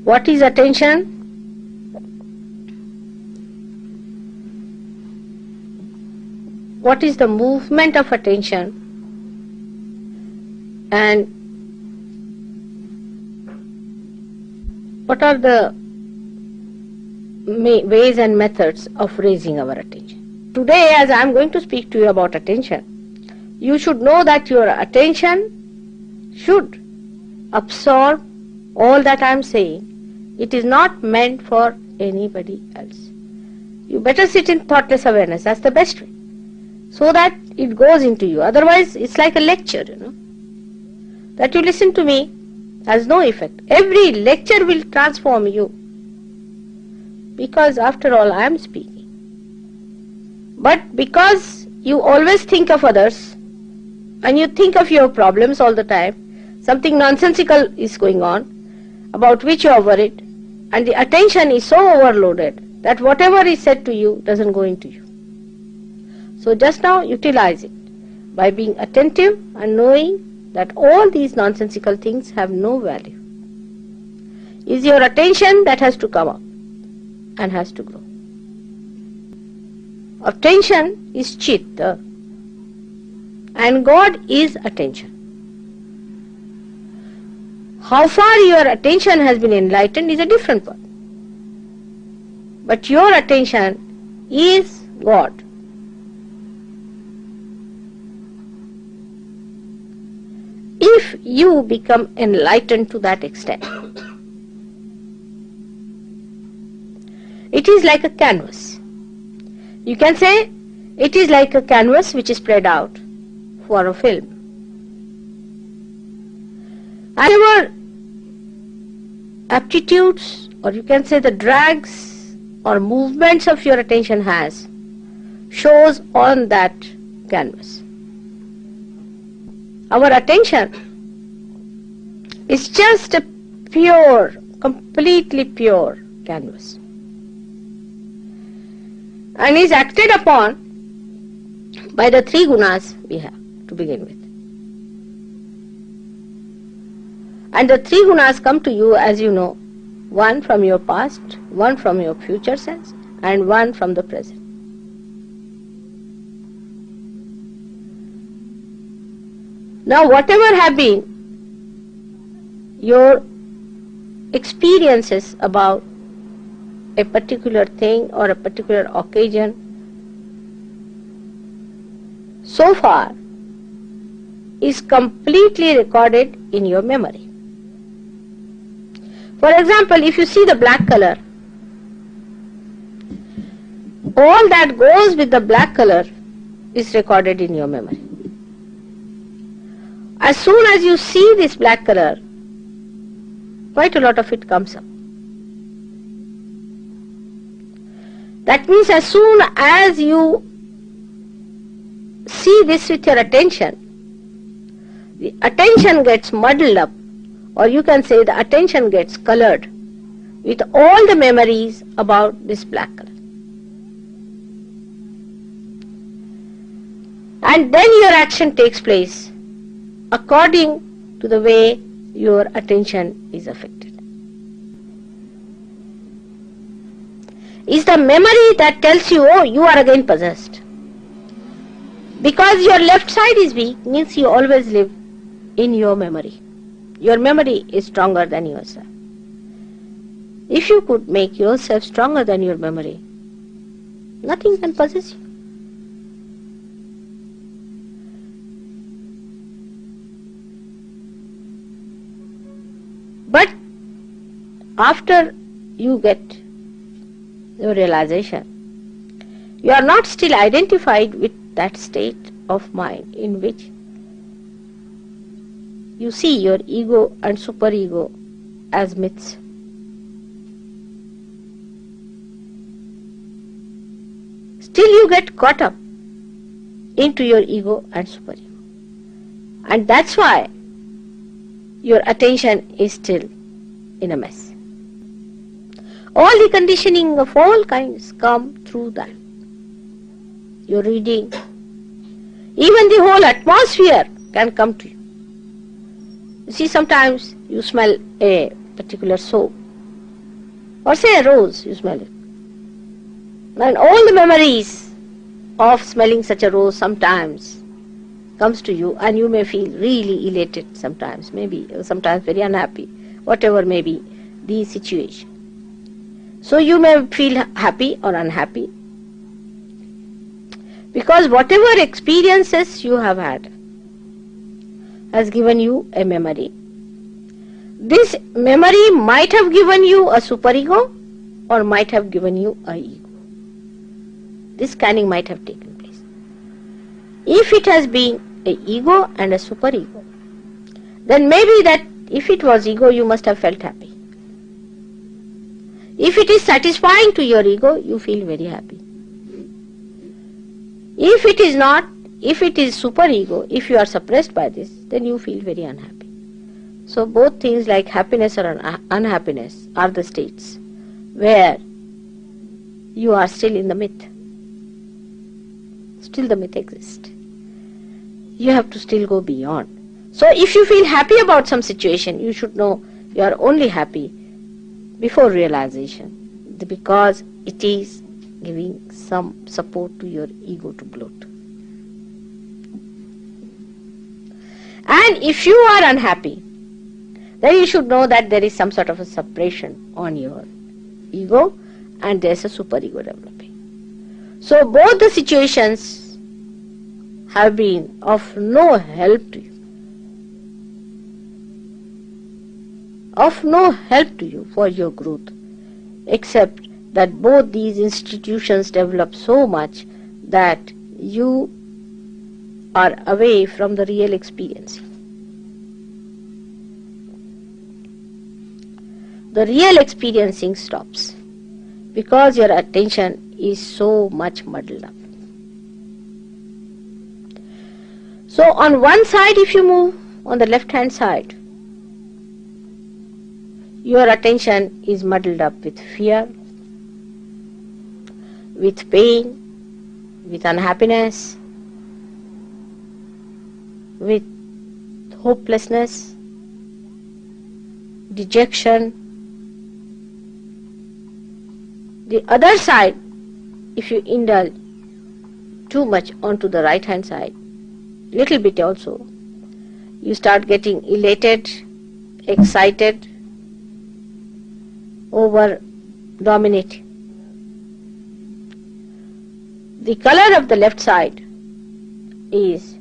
What is attention? What is the movement of attention? And what are the ways and methods of raising our attention? Today, as I am going to speak to you about attention, you should know that your attention should absorb all that I am saying. It is not meant for anybody else. You better sit in thoughtless awareness. That's the best way, so that it goes into you. Otherwise, it's like a lecture, that you listen to me has no effect. Every lecture will transform you, because after all, I am speaking. But because you always think of others and you think of your problems all the time, something nonsensical is going on about which you are worried, and the attention is so overloaded that whatever is said to you doesn't go into you. So just now utilize it by being attentive and knowing that all these nonsensical things have no value. It's your attention that has to come up and has to grow. Attention is chitta, and God is attention. How far your attention has been enlightened is a different one. But your attention is God. If you become enlightened to that extent, it is like a canvas. You can say it is like a canvas which is spread out for a film. Whatever aptitudes, or you can say the drags or movements of your attention has, shows on that canvas. Our attention is just a pure, completely pure canvas, and is acted upon by the three gunas we have to begin with. And the three gunas come to you, as you know, one from your past, one from your future sense, and one from the present. Now, whatever have been your experiences about a particular thing or a particular occasion, so far is completely recorded in your memory. For example, if you see the black color, all that goes with the black color is recorded in your memory. As soon as you see this black color, quite a lot of it comes up. That means as soon as you see this with your attention, the attention gets muddled up, or you can say the attention gets colored with all the memories about this black color. And then your action takes place according to the way your attention is affected. Is the memory that tells you, oh, you are again possessed. Because your left side is weak, means you always live in your memory. Your memory is stronger than yourself. If you could make yourself stronger than your memory, nothing can possess you. But after you get your realization, you are not still identified with that state of mind in which you see your ego and superego as myths. Still you get caught up into your ego and superego. And that's why your attention is still in a mess. All the conditioning of all kinds come through that. Your reading, even the whole atmosphere can come to you. You see, sometimes you smell a particular soap Or say a rose, you smell it. And all the memories of smelling such a rose sometimes comes to you, and you may feel really elated sometimes, maybe sometimes very unhappy, whatever may be the situation. So you may feel happy or unhappy, because whatever experiences you have had has given you a memory. This memory might have given you a superego or might have given you a ego. This scanning might have taken place. If it has been a ego and a superego, then maybe that if it was ego, you must have felt happy. If it is satisfying to your ego, you feel very happy. If it is not, if it is superego, if you are suppressed by this, then you feel very unhappy. So both things like happiness or unhappiness are the states where you are still in the myth. Still the myth exists. You have to still go beyond. So if you feel happy about some situation, you should know you are only happy before realization, because it is giving some support to your ego to bloat. And if you are unhappy, then you should know that there is some sort of a suppression on your ego and there is a superego developing. So both the situations have been of no help to you. Of no help to you for your growth, except that both these institutions develop so much that you are away from the real experience. The real experiencing stops because your attention is so much muddled up. So on one side, if you move on the left hand side, your attention is muddled up with fear, with pain, with unhappiness, with hopelessness, dejection. The other side, if you indulge too much onto the right hand side, little bit also, you start getting elated, excited, over dominating. The color of the left side is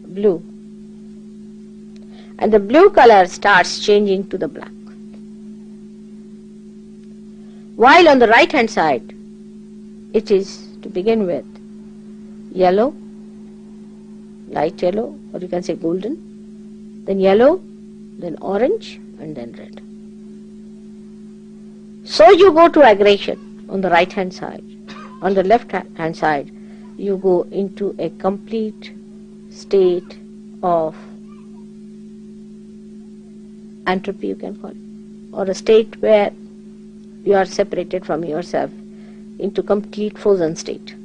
blue, and the blue color starts changing to the black. While on the right hand side, it is to begin with yellow, light yellow, or you can say golden, then yellow, then orange, and then red. So you go to aggression on the right hand side. On the left hand side, you go into a complete state of entropy, you can call it, or a state where you are separated from yourself into complete frozen state.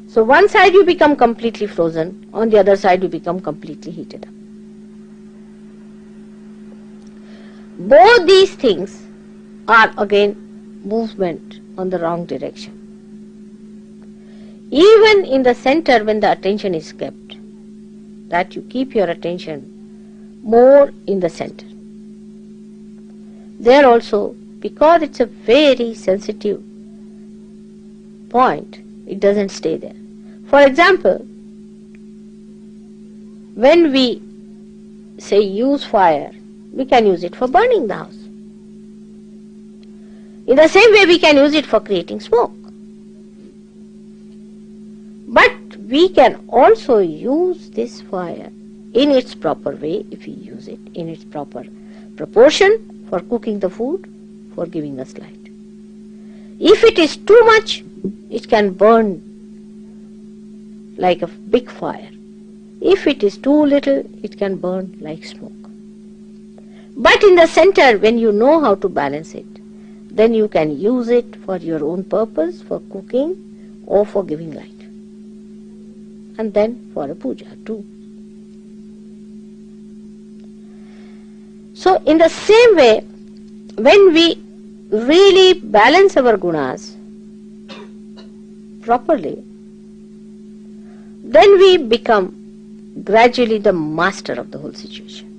So one side you become completely frozen, on the other side you become completely heated up. Both these things are again movement on the wrong direction. Even in the center, when the attention is kept, that you keep your attention more in the center. There also, because it's a very sensitive point, it doesn't stay there. For example, when we say use fire, we can use it for burning the house. In the same way, we can use it for creating smoke. But we can also use this fire in its proper way, if we use it in its proper proportion, for cooking the food, for giving us light. If it is too much, it can burn like a big fire. If it is too little, it can burn like smoke. But in the center, when you know how to balance it, then you can use it for your own purpose, for cooking or for giving light. And then for a puja too. So in the same way, when we really balance our gunas properly, then we become gradually the master of the whole situation.